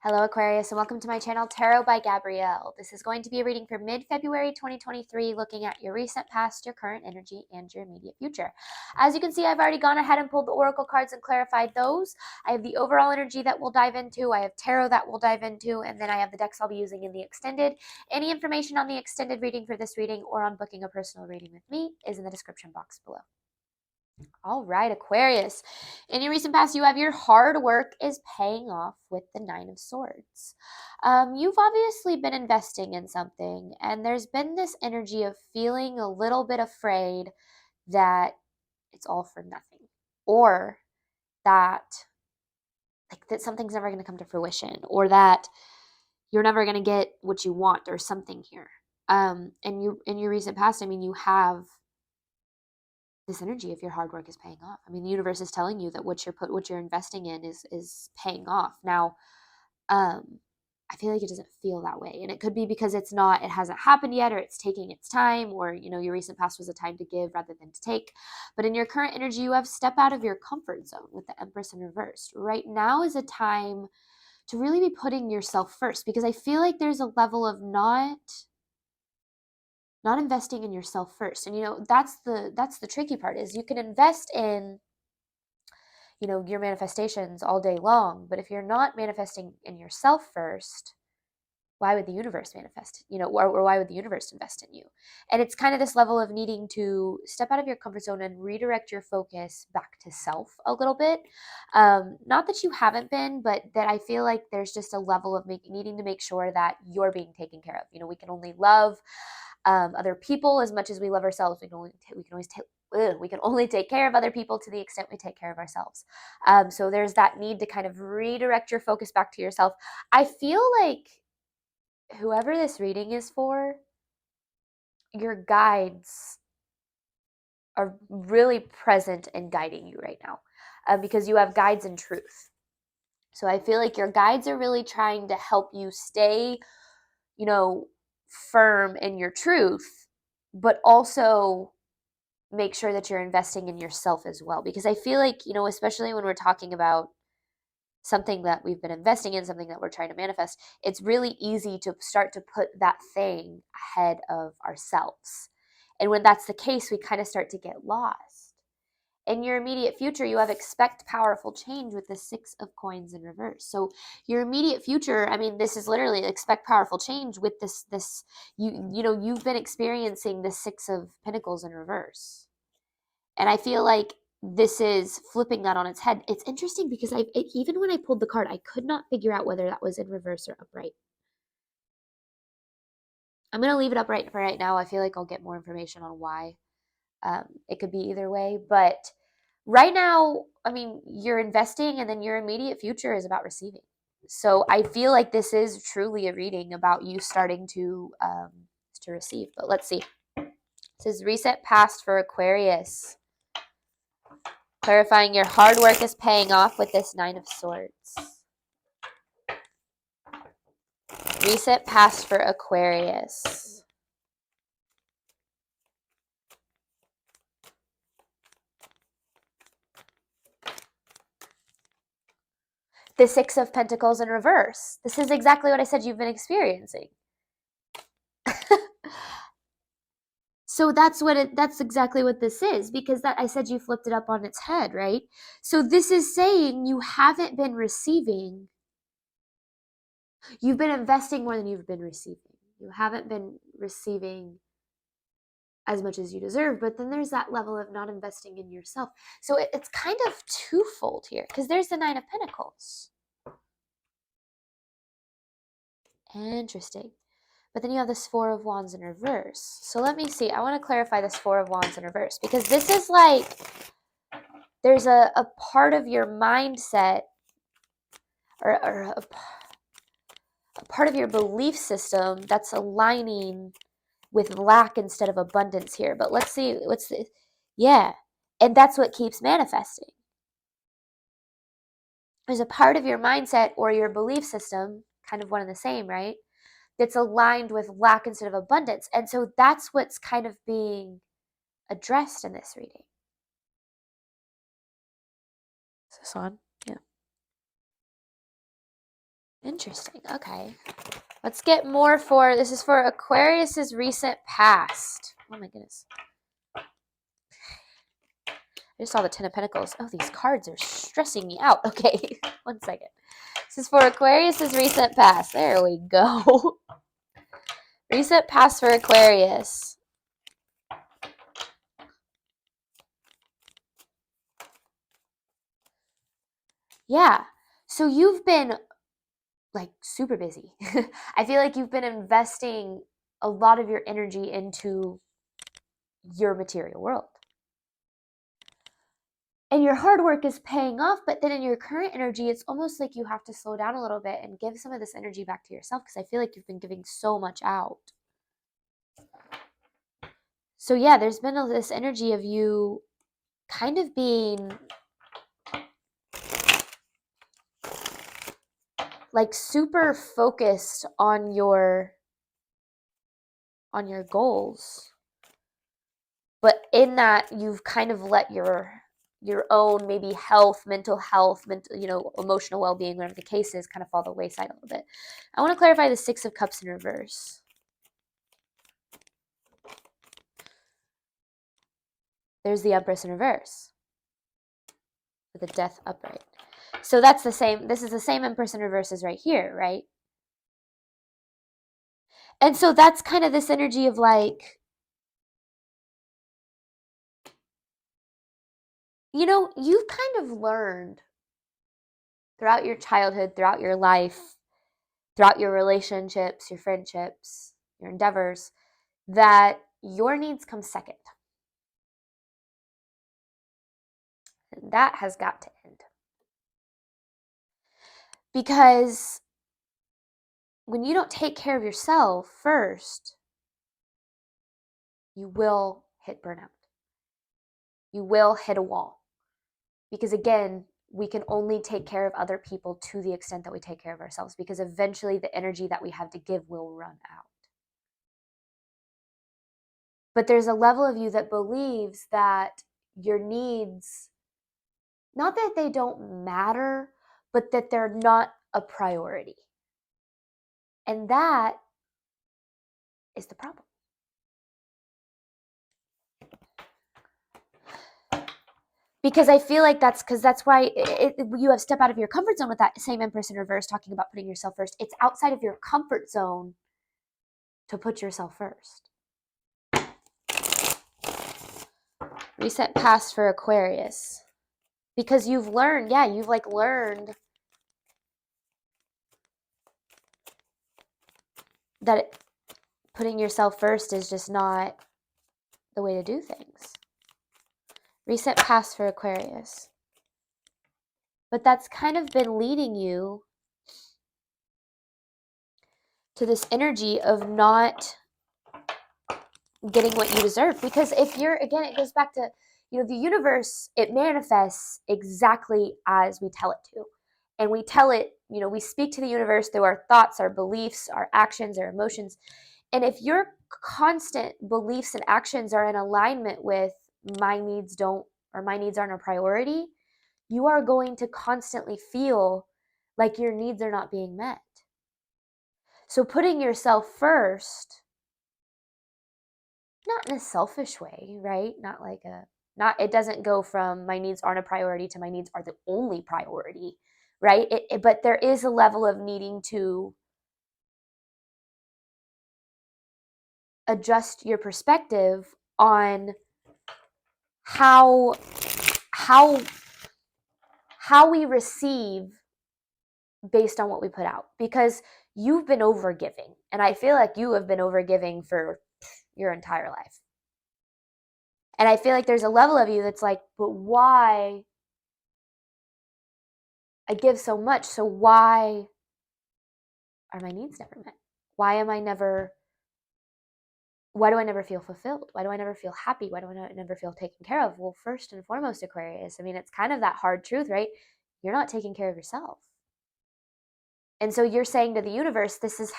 Hello Aquarius and welcome to my channel Tarot by Gabrielle. This is going to be a reading for mid-February 2023 looking at your recent past, your current energy, and your immediate future. As you can see, I've already gone ahead and pulled the oracle cards and clarified those. I have the overall energy that we'll dive into, I have tarot that we'll dive into, and then I have the decks I'll be using in the extended. Any information on the extended reading for this reading or on booking a personal reading with me is in the description box below. All right, Aquarius. In your recent past, you have your hard work is paying off with the Nine of Swords. You've obviously been investing in something, and there's been this energy of feeling a little bit afraid that it's all for nothing, or that that something's never going to come to fruition, or that you're never going to get what you want, or something here. And you, in your recent past, I mean, you have this energy of your hard work is paying off. I mean, the universe is telling you that what you're investing in is paying off. Now, I feel like it doesn't feel that way, and it could be because it hasn't happened yet, or it's taking its time, or your recent past was a time to give rather than to take. But in your current energy, you have step out of your comfort zone with the Empress in reverse. Right now is a time to really be putting yourself first, because I feel like there's a level of not investing in yourself first. And that's the tricky part, is you can invest in your manifestations all day long, but if you're not manifesting in yourself first, why would the universe manifest, or why would the universe invest in you? And it's kind of this level of needing to step out of your comfort zone and redirect your focus back to self a little bit. Not that you haven't been, but that I feel like there's just a level of needing to make sure that you're being taken care of. We can only love other people as much as we love ourselves. We can only take care of other people to the extent we take care of ourselves. So there's that need to kind of redirect your focus back to yourself. I feel like whoever this reading is for, your guides are really present and guiding you right now, because you have guides in truth. So I feel like your guides are really trying to help you stay, firm in your truth, but also make sure that you're investing in yourself as well. Because I feel like, especially when we're talking about something that we've been investing in, something that we're trying to manifest, it's really easy to start to put that thing ahead of ourselves. And when that's the case, we kind of start to get lost. In your immediate future, you have expect powerful change with the Six of Coins in reverse. So your immediate future, I mean, this is literally expect powerful change with you've been experiencing the Six of Pentacles in reverse. And I feel like this is flipping that on its head. It's interesting because even when I pulled the card, I could not figure out whether that was in reverse or upright. I'm going to leave it upright for right now. I feel like I'll get more information on why. It could be either way, but right now, I mean, you're investing, and then your immediate future is about receiving. So I feel like this is truly a reading about you starting to receive. But let's see. This is recent past for Aquarius. Clarifying your hard work is paying off with this Nine of Swords. Recent past for Aquarius. The Six of Pentacles in reverse. This is exactly what I said you've been experiencing. So that's exactly what this is, because I said you flipped it up on its head, right? So this is saying you haven't been receiving. You've been investing more than you've been receiving. You haven't been receiving as much as you deserve, but then there's that level of not investing in yourself. So it's kind of twofold here, because there's the Nine of Pentacles. Interesting. But then you have this Four of Wands in reverse. So let me see. I want to clarify this Four of Wands in reverse, because this is like there's a part of your mindset, or a part of your belief system that's aligning with lack instead of abundance here. But let's see. Yeah. And that's what keeps manifesting. There's a part of your mindset or your belief system, kind of one and the same, right? That's aligned with lack instead of abundance. And so that's what's kind of being addressed in this reading. Is this on? Yeah. Interesting. Okay. Let's get more for, this is for Aquarius's recent past. Oh my goodness. I just saw the Ten of Pentacles. Oh, these cards are stressing me out. Okay, 1 second. This is for Aquarius's recent past. There we go. Recent past for Aquarius. Yeah. So you've been like super busy. I feel like you've been investing a lot of your energy into your material world. And your hard work is paying off, but then in your current energy, it's almost like you have to slow down a little bit and give some of this energy back to yourself, because I feel like you've been giving so much out. So yeah, there's been this energy of you kind of being like super focused on your goals. But in that, you've kind of let your own maybe health, mental, emotional well-being, whatever the case is, kind of fall the wayside a little bit. I want to clarify the Six of Cups in reverse. There's the Empress in reverse with the Death upright. So that's the same. This is the same Empress in reverse as right here, right? And so that's kind of this energy of like, you've kind of learned throughout your childhood, throughout your life, throughout your relationships, your friendships, your endeavors, that your needs come second. And that has got to end. Because when you don't take care of yourself first, you will hit burnout. You will hit a wall. Because again, we can only take care of other people to the extent that we take care of ourselves, because eventually the energy that we have to give will run out. But there's a level of you that believes that your needs, not that they don't matter, but that they're not a priority. And that is the problem. Because I feel like that's why you have step out of your comfort zone with that same Empress in reverse, talking about putting yourself first. It's outside of your comfort zone to put yourself first. Reset past for Aquarius. Because you've learned, you've learned that putting yourself first is just not the way to do things. Reset past for Aquarius. But that's kind of been leading you to this energy of not getting what you deserve. Because if you're, again, it goes back to, the universe, it manifests exactly as we tell it to. And we tell it, we speak to the universe through our thoughts, our beliefs, our actions, our emotions. And if your constant beliefs and actions are in alignment with my needs aren't a priority, you are going to constantly feel like your needs are not being met. So putting yourself first, not in a selfish way, right? It doesn't go from my needs aren't a priority to my needs are the only priority, right? But there is a level of needing to adjust your perspective on how we receive based on what we put out, because you've been overgiving, and I feel like you have been overgiving for your entire life. And I feel like there's a level of you that's like, but why? I give so much, so why are my needs never met? Why do I never feel fulfilled? Why do I never feel happy? Why do I never feel taken care of? Well, first and foremost, Aquarius, it's kind of that hard truth, right? You're not taking care of yourself. And so you're saying to the universe, this is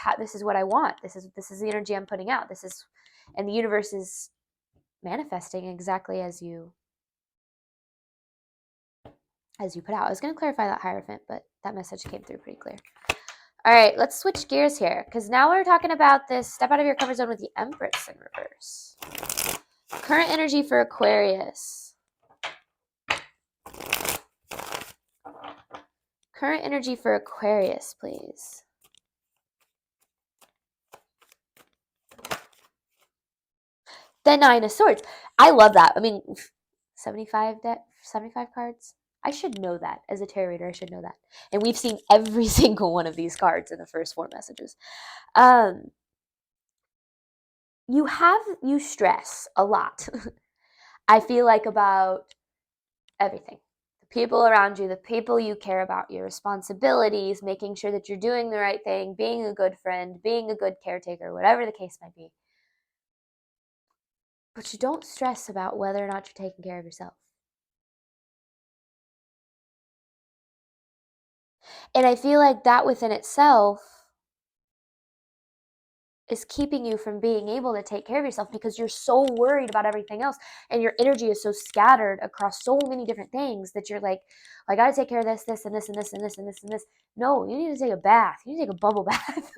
what I want. This is the energy I'm putting out. And the universe is manifesting exactly as you put out. I was going to clarify that Hierophant, but that message came through pretty clear. All right, let's switch gears here because now we're talking about this step out of your comfort zone with the Empress in reverse. Current energy for Aquarius. Current energy for Aquarius, please. The Nine of Swords. I love that. I mean, 75 cards. I should know that. As a tarot reader, I should know that. And we've seen every single one of these cards in the first 4 messages. You stress a lot. I feel like about everything. The people around you, the people you care about, your responsibilities, making sure that you're doing the right thing, being a good friend, being a good caretaker, whatever the case might be. But you don't stress about whether or not you're taking care of yourself. And I feel like that within itself is keeping you from being able to take care of yourself because you're so worried about everything else and your energy is so scattered across so many different things that you're like, I gotta take care of this, this, and this, and this, and this, and this, and this. No, you need to take a bath. You need to take a bubble bath.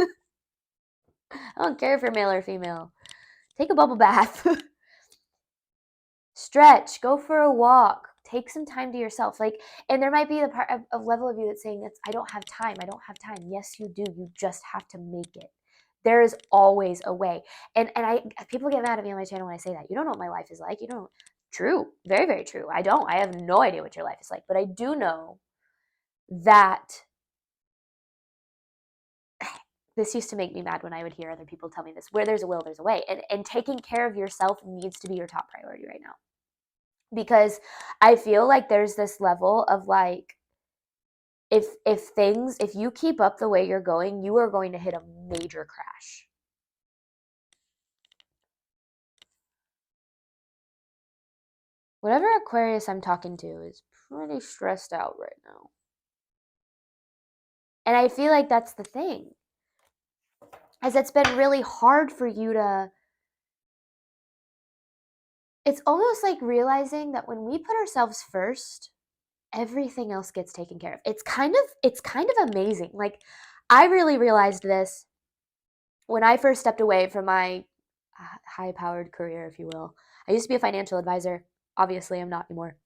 I don't care if you're male or female. Take a bubble bath. Stretch, go for a walk, take some time to yourself. And there might be a part of level of you that's saying, I don't have time. I don't have time. Yes, you do. You just have to make it. There is always a way. And people get mad at me on my channel when I say that. You don't know what my life is like. You don't. True. Very, very true. I don't. I have no idea what your life is like. But I do know that this used to make me mad when I would hear other people tell me this. Where there's a will, there's a way. And taking care of yourself needs to be your top priority right now. Because I feel like there's this level of if you keep up the way you're going, you are going to hit a major crash. Whatever Aquarius I'm talking to is pretty stressed out right now. And I feel like that's the thing. As it's been really hard for you to, it's almost like realizing that when we put ourselves first, everything else gets taken care of. It's kind of amazing. I really realized this when I first stepped away from my high-powered career, if you will. I used to be a financial advisor. Obviously, I'm not anymore.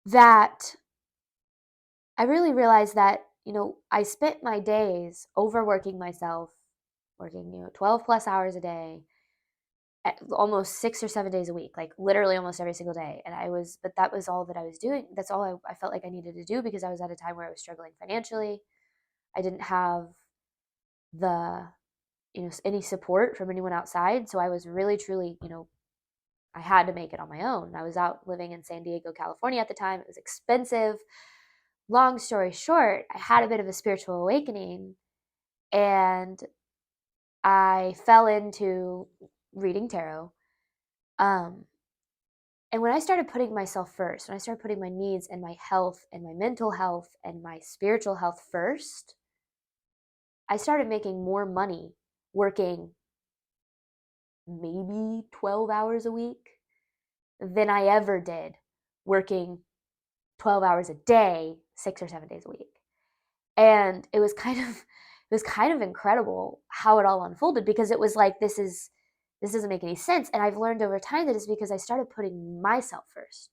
That I really realized that, I spent my days overworking myself, working, 12 plus hours a day, almost 6 or 7 days a week, like literally almost every single day. But that was all that I was doing. That's all I felt like I needed to do because I was at a time where I was struggling financially. I didn't have any support from anyone outside. So I was really, truly, I had to make it on my own. I was out living in San Diego, California at the time. It was expensive. Long story short, I had a bit of a spiritual awakening and I fell into reading tarot. And when I started putting myself first, when I started putting my needs and my health and my mental health and my spiritual health first, I started making more money working maybe 12 hours a week than I ever did working 12 hours a day, 6 or 7 days a week. And it was kind of incredible how it all unfolded because it was like, this doesn't make any sense. And I've learned over time that it's because I started putting myself first.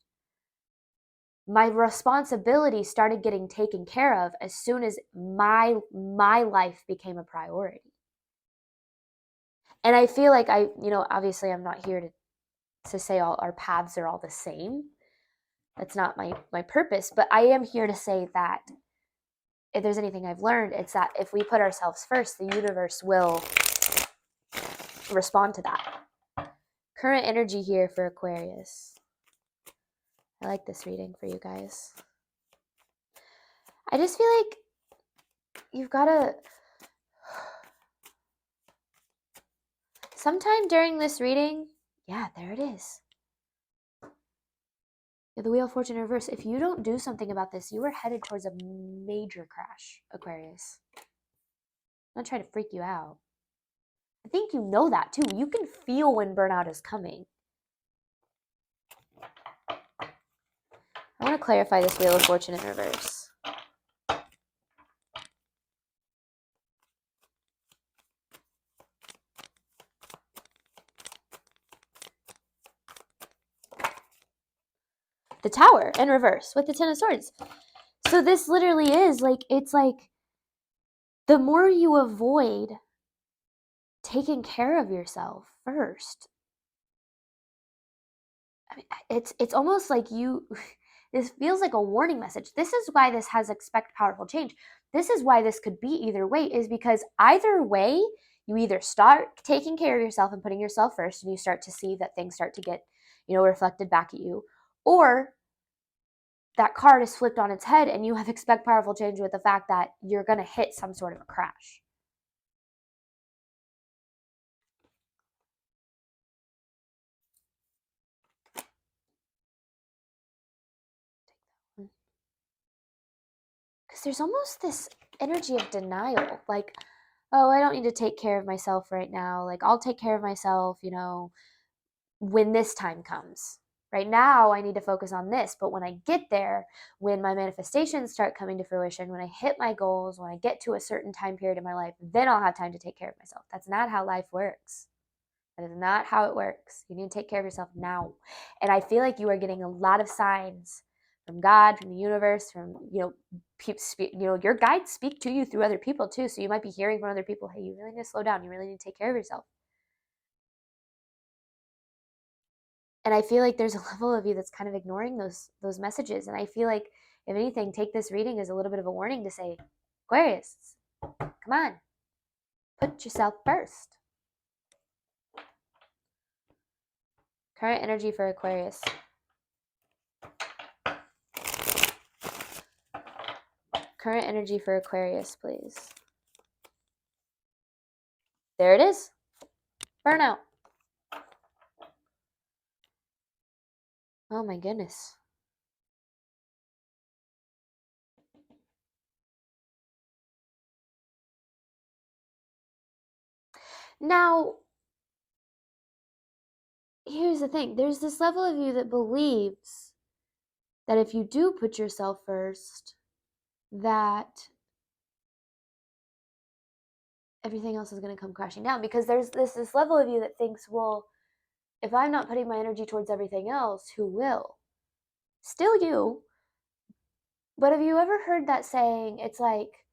My responsibility started getting taken care of as soon as my life became a priority. And I feel like obviously I'm not here to say all our paths are all the same. That's not my purpose, but I am here to say that if there's anything I've learned, it's that if we put ourselves first, the universe will respond to that. Current energy here for Aquarius. I like this reading for you guys. I just feel like you've got to, sometime during this reading, yeah, there it is. The Wheel of Fortune in reverse. If you don't do something about this, you are headed towards a major crash, Aquarius. I'm not trying to freak you out. I think you know that too. You can feel when burnout is coming. I want to clarify this Wheel of Fortune in reverse. the Tower in reverse with the Ten of Swords. So this literally is like, it's like the more you avoid taking care of yourself first, I mean, it's almost like this feels like a warning message. This is why this has expect powerful change. This is why this could be either way, is because either way, you either start taking care of yourself and putting yourself first, and you start to see that things start to get, reflected back at you, or that card is flipped on its head and you have expect powerful change with the fact that you're going to hit some sort of a crash. Because there's almost this energy of denial, like, oh, I don't need to take care of myself right now. Like, I'll take care of myself, when this time comes. Right now, I need to focus on this. But when I get there, when my manifestations start coming to fruition, when I hit my goals, when I get to a certain time period in my life, then I'll have time to take care of myself. That's not how life works. That is not how it works. You need to take care of yourself now. And I feel like you are getting a lot of signs from God, from the universe, from, your guides speak to you through other people too. So you might be hearing from other people, hey, you really need to slow down. You really need to take care of yourself. And I feel like there's a level of you that's kind of ignoring those messages. And I feel like, if anything, take this reading as a little bit of a warning to say, Aquarius, come on, put yourself first. Current energy for Aquarius. Current energy for Aquarius, please. There it is. Burnout. Oh my goodness. Now, here's the thing. There's this level of you that believes that if you do put yourself first, that everything else is going to come crashing down. Because there's this level of you that thinks, well, if I'm not putting my energy towards everything else, who will? Still you. But have you ever heard that saying? It's like,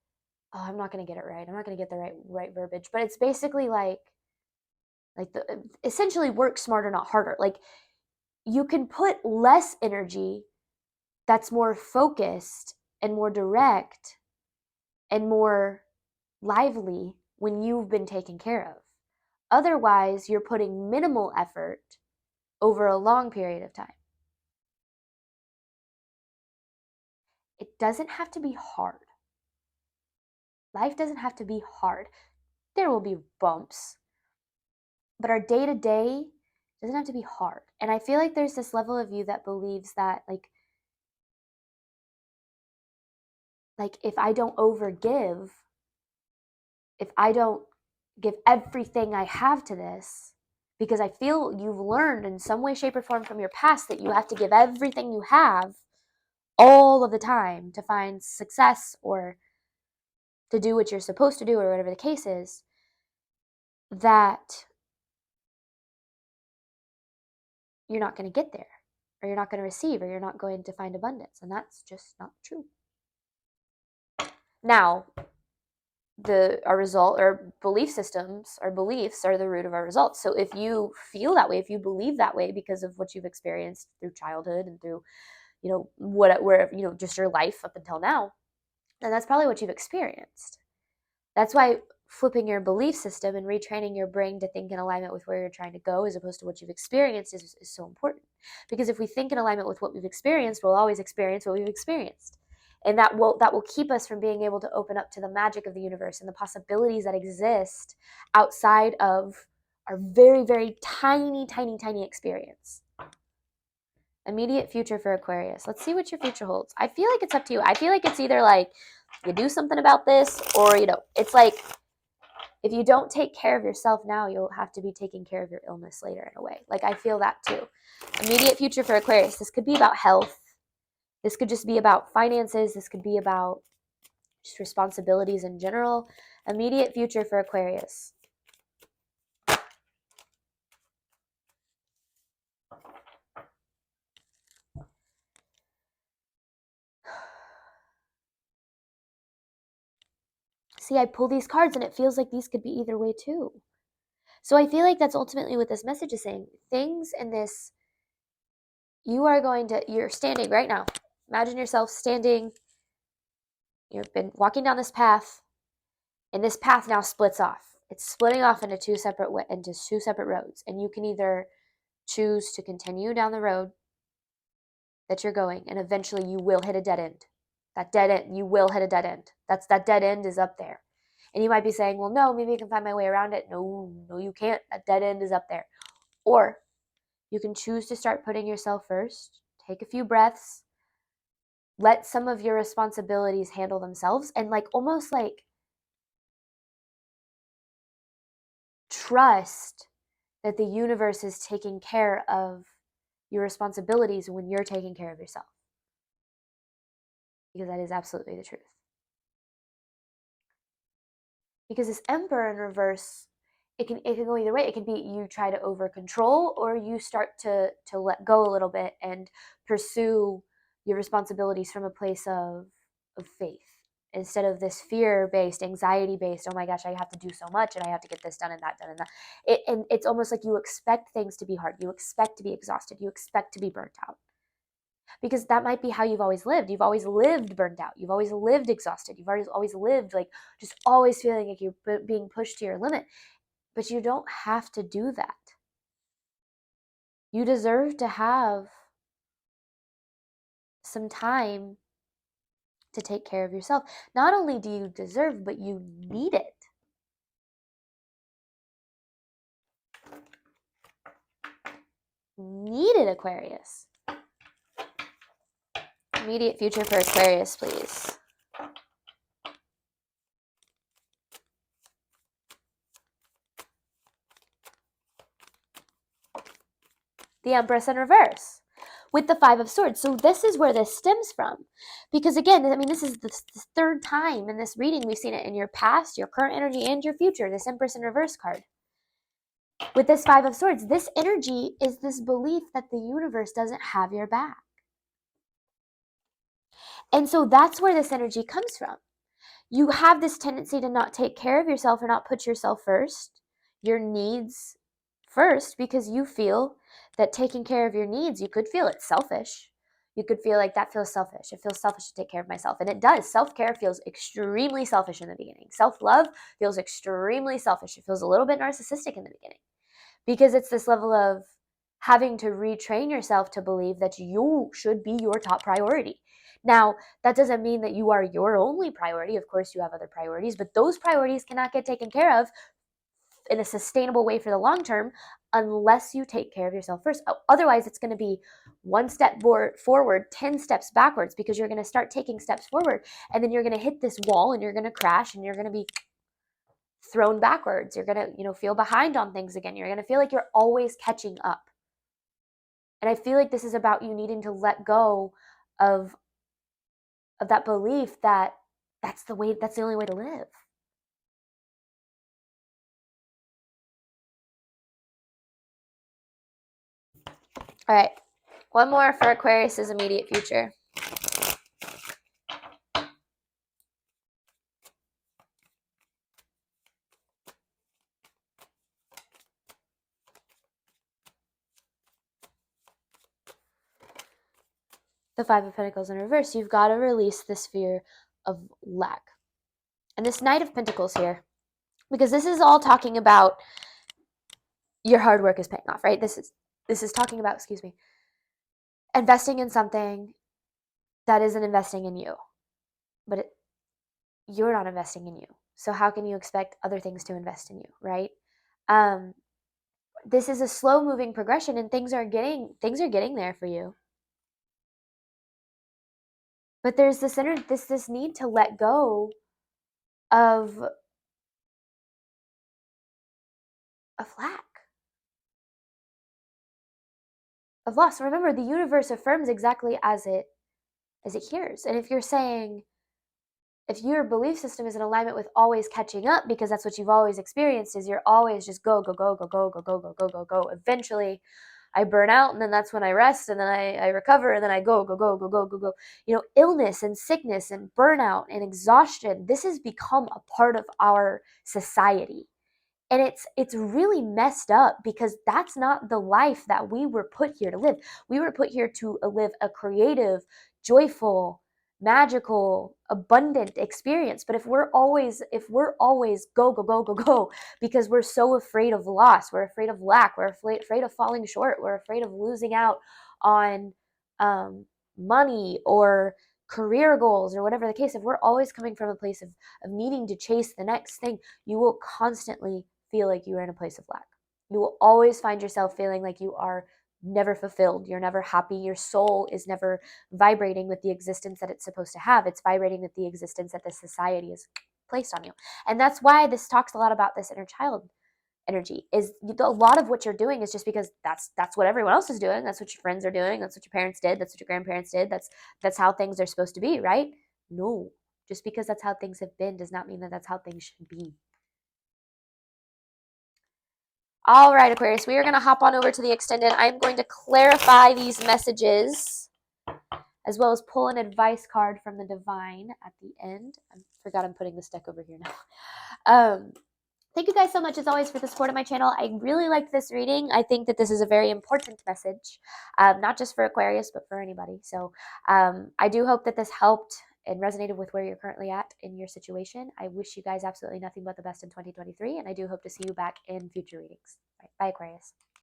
oh, I'm not going to get it right. I'm not going to get the right verbiage. But it's basically like essentially work smarter, not harder. Like, you can put less energy that's more focused and more direct and more lively when you've been taken care of. Otherwise, you're putting minimal effort over a long period of time. It doesn't have to be hard. Life doesn't have to be hard. There will be bumps, but our day-to-day doesn't have to be hard. And I feel like there's this level of you that believes that, like if I don't overgive, if I don't give everything I have to this, because I feel you've learned in some way, shape, or form from your past that you have to give everything you have all of the time to find success or to do what you're supposed to do or whatever the case is, that you're not going to get there, or you're not going to receive, or you're not going to find abundance. And that's just not true. Now, our result, or belief systems, our beliefs are the root of our results. So if you feel that way, if you believe that way because of what you've experienced through childhood and through, just your life up until now, then that's probably what you've experienced. That's why flipping your belief system and retraining your brain to think in alignment with where you're trying to go as opposed to what you've experienced is so important. Because if we think in alignment with what we've experienced, we'll always experience what we've experienced. And that will keep us from being able to open up to the magic of the universe and the possibilities that exist outside of our very, very tiny, tiny, tiny experience. Immediate future for Aquarius. Let's see what your future holds. I feel like it's up to you. I feel like it's either like you do something about this, or it's like, if you don't take care of yourself now, you'll have to be taking care of your illness later in a way. Like, I feel that too. Immediate future for Aquarius. This could be about health. This could just be about finances. This could be about just responsibilities in general. Immediate future for Aquarius. See, I pull these cards and it feels like these could be either way too. So I feel like that's ultimately what this message is saying. Things in this, you're standing right now. Imagine yourself standing, you've been walking down this path, and this path now splits off. It's splitting off into two separate roads, and you can either choose to continue down the road that you're going, and eventually you will hit a dead end. That dead end, you will hit a dead end. That dead end is up there. And you might be saying, well, no, maybe I can find my way around it. No, you can't. That dead end is up there. Or you can choose to start putting yourself first, take a few breaths, let some of your responsibilities handle themselves, and almost trust that the universe is taking care of your responsibilities when you're taking care of yourself. Because that is absolutely the truth. Because this Emperor in reverse, it can go either way. It can be you try to over control, or you start to let go a little bit and pursue your responsibilities from a place of faith, instead of this fear-based, anxiety-based, oh my gosh, I have to do so much and I have to get this done and that done and that. And it's almost like you expect things to be hard. You expect to be exhausted. You expect to be burnt out. Because that might be how you've always lived. You've always lived burnt out. You've always lived exhausted. You've always lived just always feeling like you're being pushed to your limit. But you don't have to do that. You deserve to have some time to take care of yourself. Not only do you deserve, but you need it. Need it, Aquarius. Immediate future for Aquarius, please. The Empress in reverse with the Five of Swords. So this is where this stems from. Because again, I mean, this is the third time in this reading we've seen it in your past, your current energy, and your future, this Empress in reverse card. With this Five of Swords, this energy is this belief that the universe doesn't have your back. And so that's where this energy comes from. You have this tendency to not take care of yourself or not put yourself first, your needs first, because you feel that taking care of your needs, you could feel it's selfish. You could feel like that feels selfish. It feels selfish to take care of myself. And it does. Self-care feels extremely selfish in the beginning. Self-love feels extremely selfish. It feels a little bit narcissistic in the beginning, because it's this level of having to retrain yourself to believe that you should be your top priority. Now, that doesn't mean that you are your only priority. Of course, you have other priorities, but those priorities cannot get taken care of in a sustainable way for the long term unless you take care of yourself first. Otherwise, it's going to be one step forward, 10 steps backwards, because you're going to start taking steps forward, and then you're going to hit this wall and you're going to crash and you're going to be thrown backwards. You're going to, feel behind on things again. You're going to feel like you're always catching up. And I feel like this is about you needing to let go of that belief that that's the only way to live. All right, one more for Aquarius's immediate future. The Five of Pentacles in reverse. You've got to release this fear of lack. And this Knight of Pentacles here, because this is all talking about your hard work is paying off, right? This is talking about, investing in something that isn't investing in you. But you're not investing in you. So how can you expect other things to invest in you, right? This is a slow-moving progression, and things are getting there for you. But there's this need to let go of lack, of loss. Remember, the universe affirms exactly as it hears. And if your belief system is in alignment with always catching up, because that's what you've always experienced, is you're always just go, go, go, go, go, go, go, go, go, go, go. Eventually, I burn out, and then that's when I rest, and then I recover, and then I go. Illness and sickness and burnout and exhaustion, this has become a part of our society. And it's really messed up, because that's not the life that we were put here to live. We were put here to live a creative, joyful, magical, abundant experience. But if we're always go, because we're so afraid of loss, we're afraid of lack, we're afraid of falling short, we're afraid of losing out on money or career goals or whatever the case, if we're always coming from a place of needing to chase the next thing, you will constantly feel like you are in a place of lack. You will always find yourself feeling like you are never fulfilled. You're never happy. Your soul is never vibrating with the existence that it's supposed to have. It's vibrating with the existence that this society has placed on you. And that's why this talks a lot about this inner child energy. Is a lot of what you're doing is just because that's what everyone else is doing. That's what your friends are doing. That's what your parents did. That's what your grandparents did. That's how things are supposed to be, right? No. Just because that's how things have been does not mean that that's how things should be. All right, Aquarius, we are going to hop on over to the extended. I'm going to clarify these messages as well as pull an advice card from the divine at the end. I forgot I'm putting this deck over here now. Thank you guys so much, as always, for the support of my channel. I really liked this reading. I think that this is a very important message, not just for Aquarius, but for anybody. So I do hope that this helped and resonated with where you're currently at in your situation. I wish you guys absolutely nothing but the best in 2023, and I do hope to see you back in future readings. Bye, Aquarius.